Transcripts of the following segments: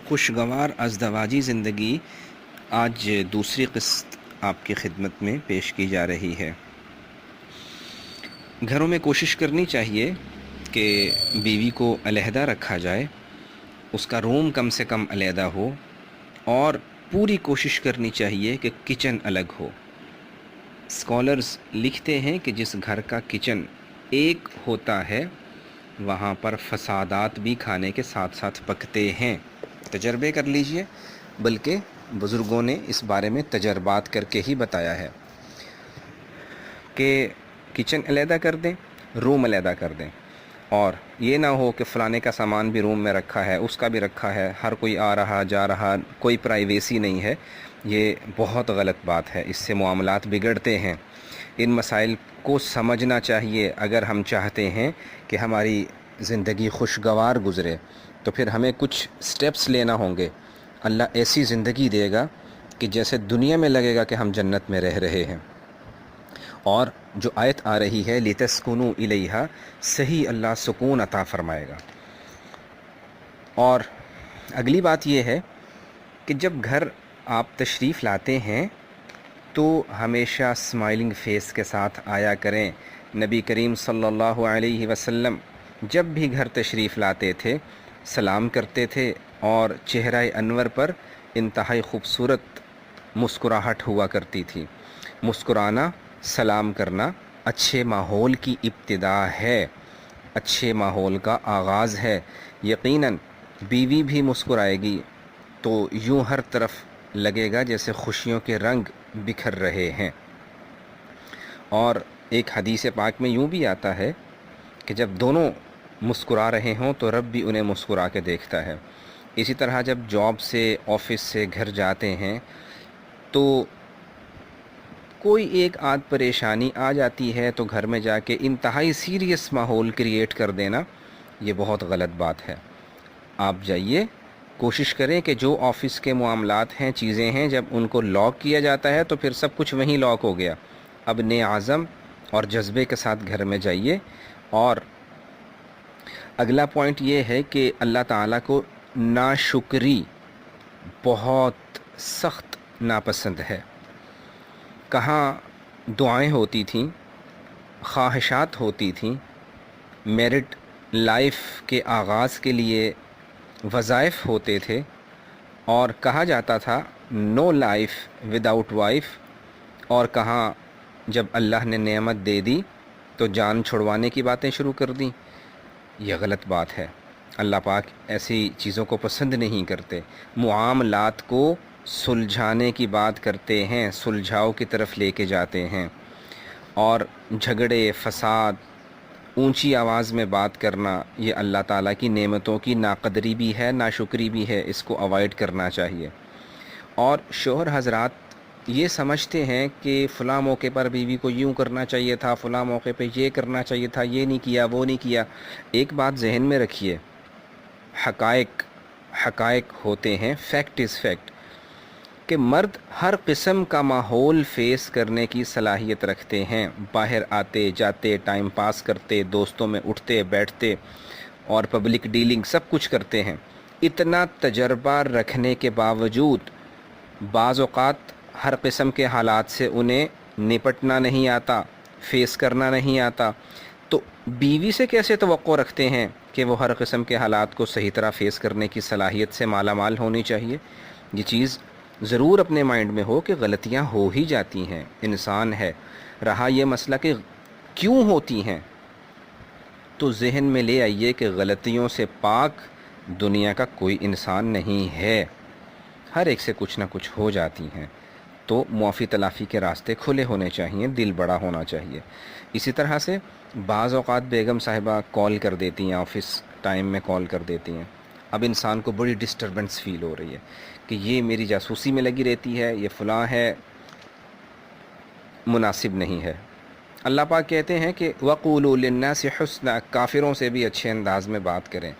خوشگوار ازدواجی زندگی آج دوسری قسط آپ کی خدمت میں پیش کی جا رہی ہے۔ گھروں میں کوشش کرنی چاہیے کہ بیوی کو علیحدہ رکھا جائے، اس کا روم کم سے کم علیحدہ ہو، اور پوری کوشش کرنی چاہیے کہ کچن الگ ہو۔ اسکالرز لکھتے ہیں کہ جس گھر کا کچن ایک ہوتا ہے وہاں پر فسادات بھی کھانے کے ساتھ ساتھ پکتے ہیں۔ تجربے کر لیجئے، بلکہ بزرگوں نے اس بارے میں تجربات کر کے ہی بتایا ہے کہ کچن علیحدہ کر دیں، روم علیحدہ کر دیں، اور یہ نہ ہو کہ فلانے کا سامان بھی روم میں رکھا ہے، اس کا بھی رکھا ہے، ہر کوئی آ رہا جا رہا، کوئی پرائیویسی نہیں ہے۔ یہ بہت غلط بات ہے، اس سے معاملات بگڑتے ہیں۔ ان مسائل کو سمجھنا چاہیے۔ اگر ہم چاہتے ہیں کہ ہماری زندگی خوشگوار گزرے تو پھر ہمیں کچھ سٹیپس لینا ہوں گے۔ اللہ ایسی زندگی دے گا کہ جیسے دنیا میں لگے گا کہ ہم جنت میں رہ رہے ہیں۔ اور جو آیت آ رہی ہے لِتَسْكُنُوا إِلَيْهَا، صحیح اللہ سکون عطا فرمائے گا۔ اور اگلی بات یہ ہے کہ جب گھر آپ تشریف لاتے ہیں تو ہمیشہ اسمائلنگ فیس کے ساتھ آیا کریں۔ نبی کریم صلی اللہ علیہ وسلم جب بھی گھر تشریف لاتے تھے سلام کرتے تھے، اور چہرہ انور پر انتہائی خوبصورت مسکراہٹ ہوا کرتی تھی۔ مسکرانا، سلام کرنا اچھے ماحول کی ابتدا ہے، اچھے ماحول کا آغاز ہے۔ یقیناً بیوی بھی مسکرائے گی تو یوں ہر طرف لگے گا جیسے خوشیوں کے رنگ بکھر رہے ہیں۔ اور ایک حدیث پاک میں یوں بھی آتا ہے کہ جب دونوں مسکرا رہے ہوں تو رب بھی انہیں مسکرا کے دیکھتا ہے۔ اسی طرح جب جاب سے، آفس سے گھر جاتے ہیں تو کوئی ایک آدھ پریشانی آ جاتی ہے تو گھر میں جا کے انتہائی سیریس ماحول کریٹ کر دینا یہ بہت غلط بات ہے۔ آپ جائیے، کوشش کریں کہ جو آفس کے معاملات ہیں، چیزیں ہیں، جب ان کو لاک کیا جاتا ہے تو پھر سب کچھ وہیں لاک ہو گیا۔ اب نئے عزم اور جذبے کے ساتھ گھر میں جائیے۔ اور اگلا پوائنٹ یہ ہے کہ اللہ تعالیٰ کو ناشکری بہت سخت ناپسند ہے۔ کہاں دعائیں ہوتی تھیں، خواہشات ہوتی تھیں، میرٹ لائف کے آغاز کے لیے وظائف ہوتے تھے، اور کہا جاتا تھا نو لائف وداؤٹ وائف، اور کہاں جب اللہ نے نعمت دے دی تو جان چھڑوانے کی باتیں شروع کر دیں۔ یہ غلط بات ہے۔ اللہ پاک ایسی چیزوں کو پسند نہیں کرتے۔ معاملات کو سلجھانے کی بات کرتے ہیں، سلجھاؤ کی طرف لے کے جاتے ہیں، اور جھگڑے، فساد، اونچی آواز میں بات کرنا یہ اللہ تعالیٰ کی نعمتوں کی ناقدری بھی ہے، ناشکری بھی ہے۔ اس کو اوائڈ کرنا چاہیے۔ اور شوہر حضرات یہ سمجھتے ہیں کہ فلاں موقع پر بیوی کو یوں کرنا چاہیے تھا، فلاں موقع پہ یہ کرنا چاہیے تھا، یہ نہیں کیا، وہ نہیں کیا۔ ایک بات ذہن میں رکھیے، حقائق ہوتے ہیں، فیکٹ از فیکٹ، کہ مرد ہر قسم کا ماحول فیس کرنے کی صلاحیت رکھتے ہیں۔ باہر آتے جاتے، ٹائم پاس کرتے، دوستوں میں اٹھتے بیٹھتے، اور پبلک ڈیلنگ سب کچھ کرتے ہیں۔ اتنا تجربہ رکھنے کے باوجود بعض اوقات ہر قسم کے حالات سے انہیں نپٹنا نہیں آتا، فیس کرنا نہیں آتا، تو بیوی سے کیسے توقع رکھتے ہیں کہ وہ ہر قسم کے حالات کو صحیح طرح فیس کرنے کی صلاحیت سے مالا مال ہونی چاہیے؟ یہ چیز ضرور اپنے مائنڈ میں ہو کہ غلطیاں ہو ہی جاتی ہیں، انسان ہے۔ رہا یہ مسئلہ کہ کیوں ہوتی ہیں، تو ذہن میں لے آئیے کہ غلطیوں سے پاک دنیا کا کوئی انسان نہیں ہے، ہر ایک سے کچھ نہ کچھ ہو جاتی ہیں۔ تو معافی تلافی کے راستے کھلے ہونے چاہیے، دل بڑا ہونا چاہیے۔ اسی طرح سے بعض اوقات بیگم صاحبہ کال کر دیتی ہیں، آفس ٹائم میں کال کر دیتی ہیں۔ اب انسان کو بڑی ڈسٹربنس فیل ہو رہی ہے کہ یہ میری جاسوسی میں لگی رہتی ہے، یہ فلاں ہے، مناسب نہیں ہے۔ اللہ پاک کہتے ہیں کہ وَقُولُوا لِلنَّاسِ حُسْنًا، کافروں سے بھی اچھے انداز میں بات کریں،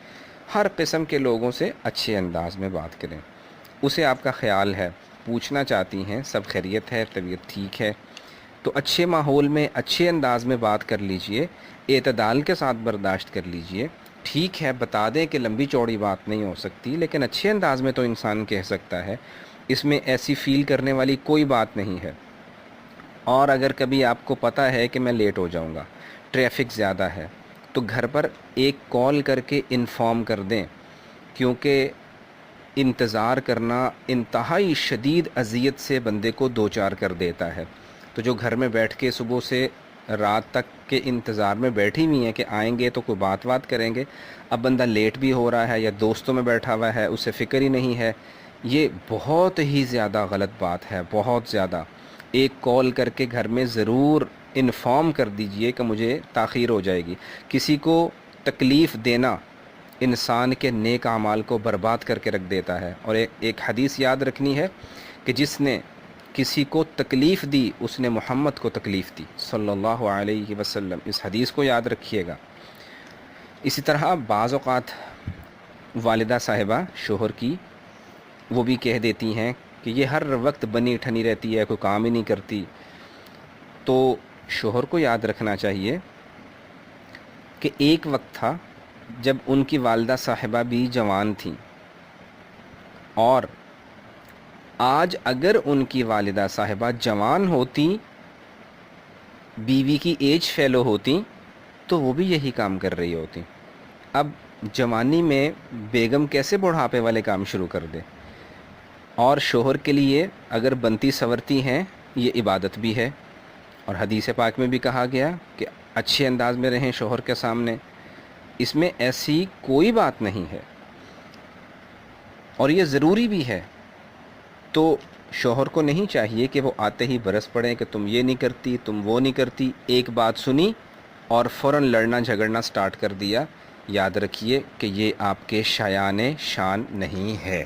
ہر قسم کے لوگوں سے اچھے انداز میں بات کریں۔ اسے آپ کا خیال ہے، پوچھنا چاہتی ہیں سب خیریت ہے، طبیعت ٹھیک ہے، تو اچھے ماحول میں اچھے انداز میں بات کر لیجئے، اعتدال کے ساتھ برداشت کر لیجئے۔ ٹھیک ہے بتا دیں کہ لمبی چوڑی بات نہیں ہو سکتی، لیکن اچھے انداز میں تو انسان کہہ سکتا ہے، اس میں ایسی فیل کرنے والی کوئی بات نہیں ہے۔ اور اگر کبھی آپ کو پتہ ہے کہ میں لیٹ ہو جاؤں گا، ٹریفک زیادہ ہے، تو گھر پر ایک کال کر کے انفارم کر دیں، کیونکہ انتظار کرنا انتہائی شدید اذیت سے بندے کو دوچار کر دیتا ہے۔ تو جو گھر میں بیٹھ کے صبح سے رات تک کے انتظار میں بیٹھی ہوئی ہیں کہ آئیں گے تو کوئی بات کریں گے، اب بندہ لیٹ بھی ہو رہا ہے یا دوستوں میں بیٹھا ہوا ہے، اسے فکر ہی نہیں ہے، یہ بہت ہی زیادہ غلط بات ہے، بہت زیادہ۔ ایک کال کر کے گھر میں ضرور انفارم کر دیجئے کہ مجھے تاخیر ہو جائے گی۔ کسی کو تکلیف دینا انسان کے نیک اعمال کو برباد کر کے رکھ دیتا ہے۔ اور ایک حدیث یاد رکھنی ہے کہ جس نے کسی کو تکلیف دی اس نے محمد کو تکلیف دی صلی اللہ علیہ وسلم۔ اس حدیث کو یاد رکھیے گا۔ اسی طرح بعض اوقات والدہ صاحبہ شوہر کی وہ بھی کہہ دیتی ہیں کہ یہ ہر وقت بنی ٹھنی رہتی ہے، کوئی کام ہی نہیں کرتی۔ تو شوہر کو یاد رکھنا چاہیے کہ ایک وقت تھا جب ان کی والدہ صاحبہ بھی جوان تھیں، اور آج اگر ان کی والدہ صاحبہ جوان ہوتی، بیوی کی ایج فیلو ہوتی، تو وہ بھی یہی کام کر رہی ہوتی۔ اب جوانی میں بیگم کیسے بڑھاپے والے کام شروع کر دے؟ اور شوہر کے لیے اگر بنتی سنورتی ہیں یہ عبادت بھی ہے، اور حدیث پاک میں بھی کہا گیا کہ اچھے انداز میں رہیں شوہر کے سامنے، اس میں ایسی کوئی بات نہیں ہے، اور یہ ضروری بھی ہے۔ تو شوہر کو نہیں چاہیے کہ وہ آتے ہی برس پڑیں کہ تم یہ نہیں کرتی، تم وہ نہیں کرتی۔ ایک بات سنی اور فوراً لڑنا جھگڑنا سٹارٹ کر دیا، یاد رکھیے کہ یہ آپ کے شایان شان نہیں ہے۔